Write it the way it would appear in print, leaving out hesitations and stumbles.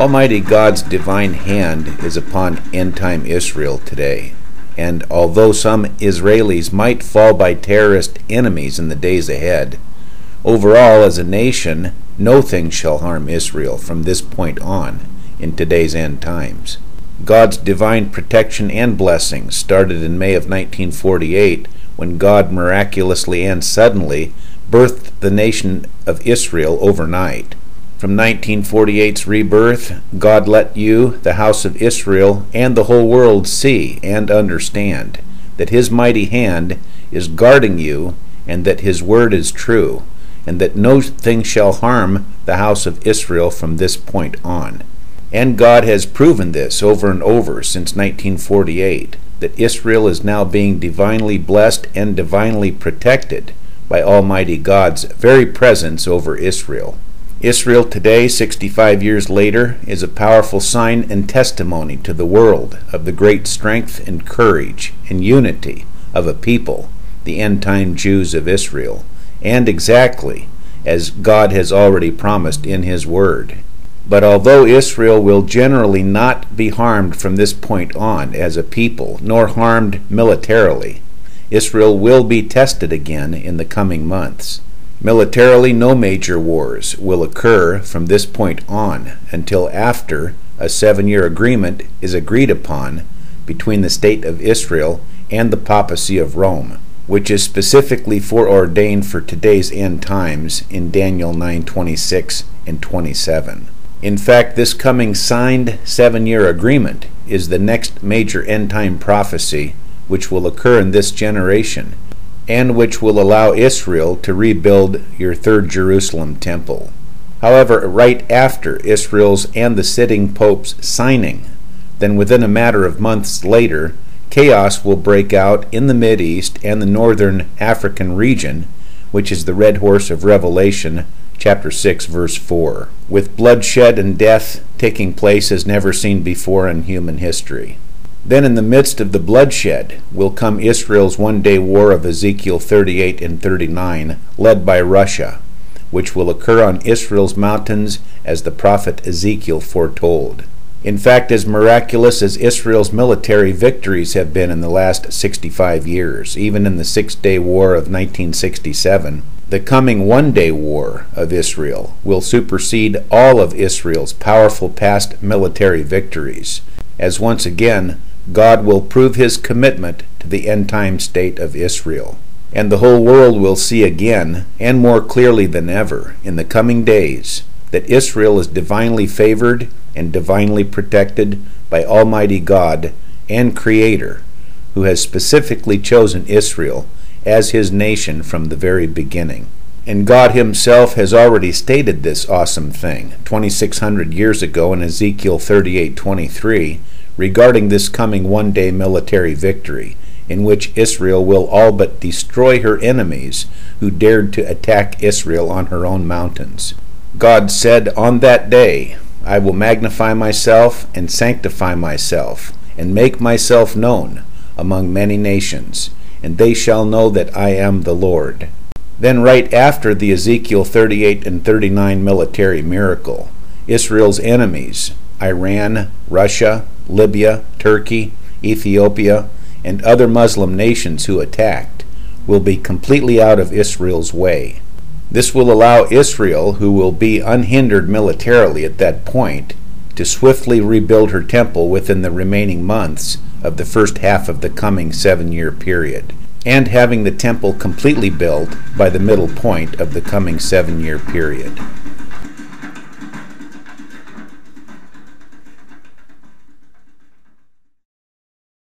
Almighty God's divine hand is upon end-time Israel today, and although some Israelis might fall by terrorist enemies in the days ahead, overall as a nation, no thing shall harm Israel from this point on in today's end times. God's divine protection and blessings started in May of 1948 when God miraculously and suddenly birthed the nation of Israel overnight. From 1948's rebirth, God let you, the house of Israel, and the whole world see and understand that His mighty hand is guarding you and that His word is true, and that no thing shall harm the house of Israel from this point on. And God has proven this over and over since 1948, that Israel is now being divinely blessed and divinely protected by Almighty God's very presence over Israel. Israel today, 65 years later, is a powerful sign and testimony to the world of the great strength and courage and unity of a people, the end-time Jews of Israel, and exactly as God has already promised in His Word. But although Israel will generally not be harmed from this point on as a people, nor harmed militarily, Israel will be tested again in the coming months. Militarily, no major wars will occur from this point on until after a 7-year agreement is agreed upon between the State of Israel and the Papacy of Rome, which is specifically foreordained for today's end times in Daniel 9:26 and 27. In fact, this coming signed 7-year agreement is the next major end time prophecy which will occur in this generation, and which will allow Israel to rebuild your third Jerusalem temple. However, right after Israel's and the sitting Pope's signing, then within a matter of months later, chaos will break out in the Mideast and the northern African region, which is the red horse of Revelation, chapter 6, verse 4, with bloodshed and death taking place as never seen before in human history. Then in the midst of the bloodshed will come Israel's one-day war of Ezekiel 38 and 39, led by Russia, which will occur on Israel's mountains as the prophet Ezekiel foretold. In fact, as miraculous as Israel's military victories have been in the last 65 years, even in the Six-Day War of 1967, the coming one-day war of Israel will supersede all of Israel's powerful past military victories, as once again God will prove His commitment to the end-time state of Israel. And the whole world will see again, and more clearly than ever, in the coming days, that Israel is divinely favored and divinely protected by Almighty God and Creator, who has specifically chosen Israel as His nation from the very beginning. And God Himself has already stated this awesome thing 2,600 years ago in Ezekiel 38:23 regarding this coming one-day military victory, in which Israel will all but destroy her enemies who dared to attack Israel on her own mountains. God said, "On that day I will magnify myself and sanctify myself, and make myself known among many nations, and they shall know that I am the Lord." Then right after the Ezekiel 38 and 39 military miracle, Israel's enemies, Iran, Russia, Libya, Turkey, Ethiopia, and other Muslim nations who attacked, will be completely out of Israel's way. This will allow Israel, who will be unhindered militarily at that point, to swiftly rebuild her temple within the remaining months of the first half of the coming 7-year period, and having the temple completely built by the middle point of the coming 7-year period.